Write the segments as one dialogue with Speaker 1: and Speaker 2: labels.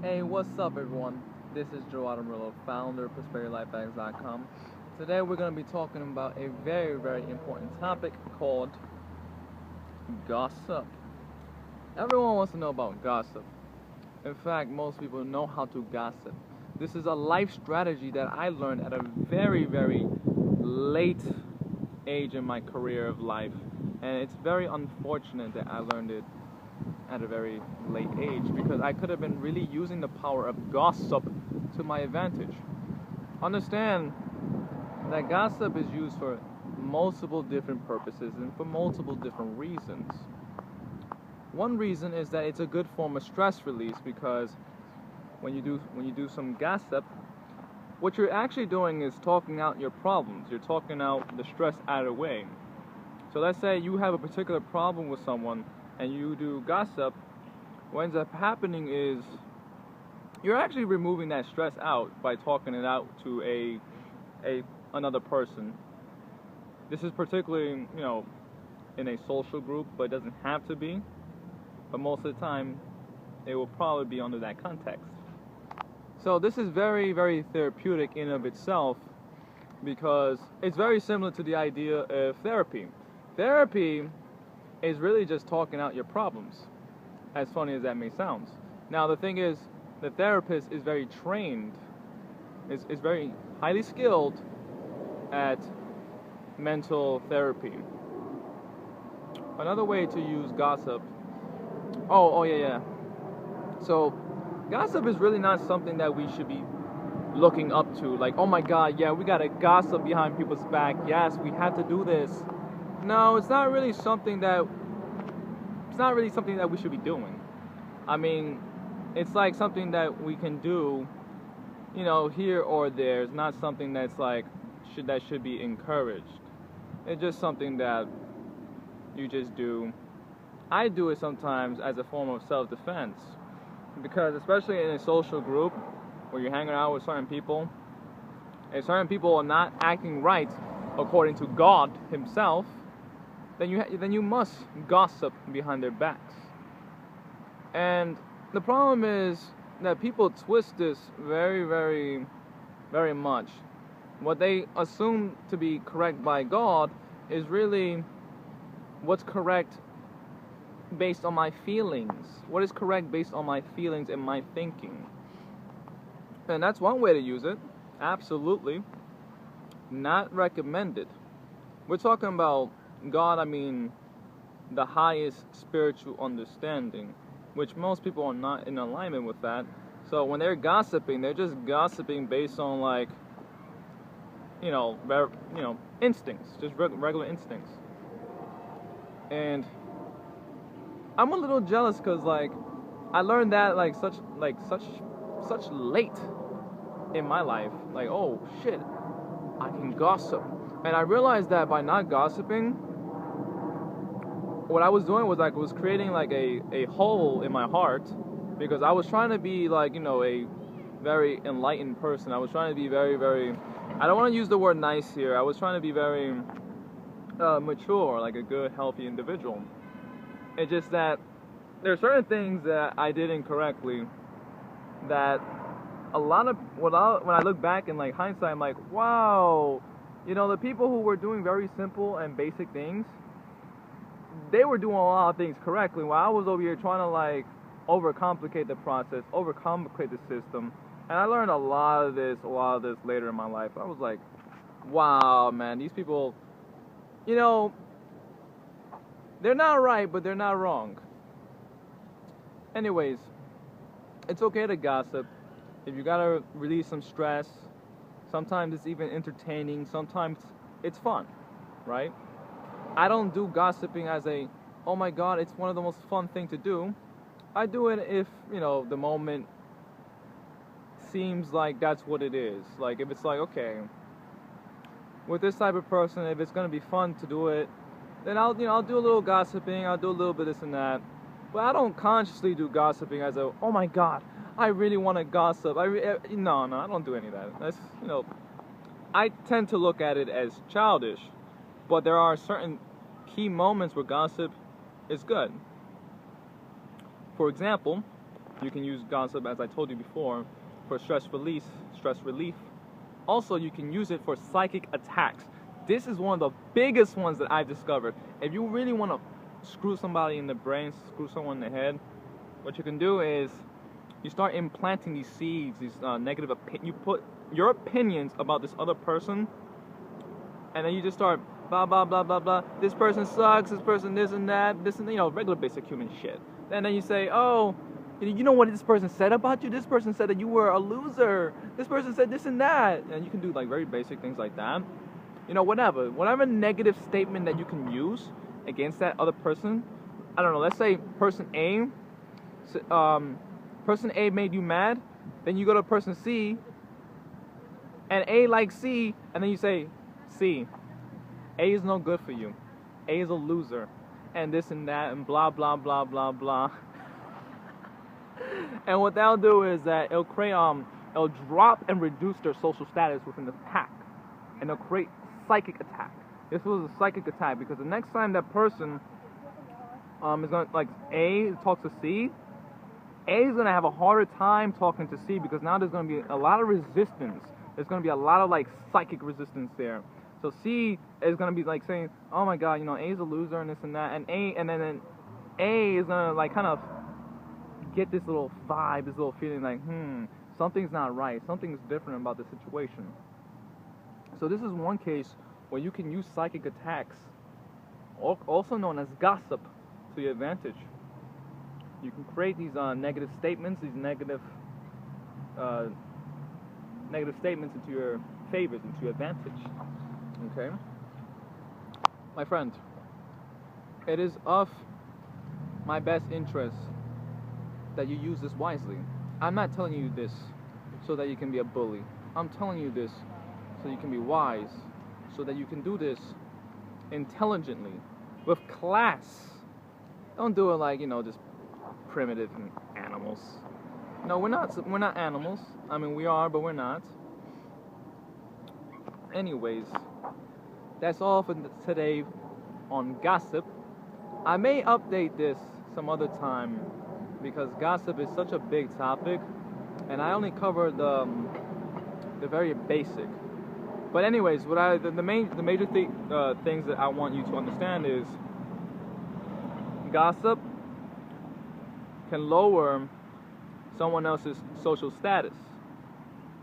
Speaker 1: Hey, what's up, everyone? This is Gerardo, Morillo, founder of ProsperityLifeBags.com. Today, we're going to be talking about a very, very important topic called gossip. Everyone wants to know about gossip. In fact, most people know how to gossip. This is a life strategy that I learned at a very, very late age in my career of life, and it's very unfortunate that I learned it at a very late age, because I could have been really using the power of gossip to my advantage. Understand that gossip is used for multiple different purposes and for multiple different reasons. One reason is that it's a good form of stress release, because when you do some gossip, what you're actually doing is talking out your problems. You're talking out the stress out of the way. So let's say you have a particular problem with someone and you do gossip. What ends up happening is you're actually removing that stress out by talking it out to another person. This is particularly, in a social group, but it doesn't have to be. But most of the time, it will probably be under that context. So this is very, very therapeutic in of itself, because it's very similar to the idea of therapy. Therapy is really just talking out your problems, as funny as that may sound. Now, the thing is, the therapist is very trained, is very highly skilled at mental therapy. Another way to use gossip, yeah. So, gossip is really not something that we should be looking up to, like, oh my god, yeah, we gotta gossip behind people's back, yes, we have to do this. No, it's not really something that we should be doing. I mean, it's like something that we can do, here or there. It's not something that's like that should be encouraged. It's just something that you just do. I do it sometimes as a form of self-defense, because especially in a social group where you're hanging out with certain people, if certain people are not acting right according to God Himself, then you must gossip behind their backs. And the problem is that people twist this very, very, very much. What they assume to be correct by God is really what's correct based on my feelings. What is correct based on my feelings and my thinking. And that's one way to use it. Absolutely not recommended. We're talking about God, I mean the highest spiritual understanding, which most people are not in alignment with that. So when they're gossiping, they're just gossiping based on instincts, just regular instincts. And I'm a little jealous, because I learned that such late in my life. Like, oh shit, I can gossip. And I realized that by not gossiping, what I was doing was was creating a hole in my heart, because I was trying to be a very enlightened person. I was trying to be very, very, I don't want to use the word nice here. I was trying to be very mature, like a good, healthy individual. It's just that there are certain things that I did incorrectly that when I look back in hindsight, I'm like, wow, the people who were doing very simple and basic things, they were doing a lot of things correctly, while I was over here trying to overcomplicate the process, overcomplicate the system. And I learned a lot of this later in my life. I was like, wow, man, these people, they're not right, but they're not wrong. Anyways, it's okay to gossip if you gotta release some stress. Sometimes it's even entertaining, sometimes it's fun, right? I don't do gossiping as oh my god, it's one of the most fun thing to do. I do it if, the moment seems like that's what it is. Like, if it's okay, with this type of person, if it's gonna be fun to do it, then I'll do a little gossiping, I'll do a little bit of this and that. But I don't consciously do gossiping as oh my god, I really want to gossip. No, I don't do any of that. That's, I tend to look at it as childish, but there are certain key moments where gossip is good. For example, You can use gossip, as I told you before, for stress relief. Also, you can use it for psychic attacks. This is one of the biggest ones that I've discovered. If you really want to screw somebody in the brain, screw someone in the head, what you can do is you start implanting these seeds, these negative opinions. You put your opinions about this other person, and then you just start blah blah blah blah blah. This person sucks. This person this and that. This and regular basic human shit. And then you say, oh, you know what this person said about you? This person said that you were a loser. This person said this and that. And you can do like very basic things like that. Whatever negative statement that you can use against that other person. I don't know. Let's say person A made you mad. Then you go to person C, and A likes C, and then you say, C, A is no good for you. A is a loser, and this and that, and blah blah blah blah blah. And what that'll do is that it'll create it'll drop and reduce their social status within the pack, and it'll create psychic attack. This was a psychic attack because the next time that person is gonna, like, A talks to C, A is gonna have a harder time talking to C because now there's gonna be a lot of resistance. There's gonna be a lot of like psychic resistance there. So C is gonna be like saying, "Oh my God, A is a loser and this and that," and then A is gonna like kind of get this little vibe, this little feeling like, something's not right, something's different about the situation. So this is one case where you can use psychic attacks, also known as gossip, to your advantage. You can create these negative statements, these negative statements into your favors, into your advantage. Okay? My friend, it is of my best interest that you use this wisely. I'm not telling you this so that you can be a bully. I'm telling you this so you can be wise, so that you can do this intelligently, with class. Don't do it like, just primitive animals. No, we're not animals. I mean, we are, but we're not. Anyways, that's all for today on gossip. I may update this some other time because gossip is such a big topic, and I only covered the very basic. But anyways, the major things that I want you to understand is gossip can lower someone else's social status,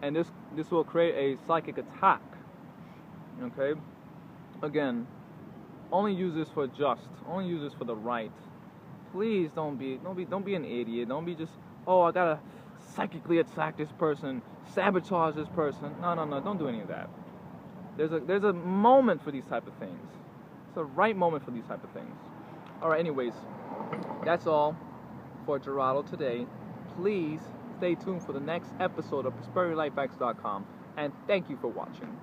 Speaker 1: and this will create a psychic attack. Okay, again, only use this for only use this for the right. Please don't be an idiot. Don't be just, oh, I gotta psychically attack this person, sabotage this person. No, don't do any of that. There's a moment for these type of things. It's the right moment for these type of things. Alright, anyways, that's all for Gerardo today. Please stay tuned for the next episode of ProsperityLifeX.com, and thank you for watching.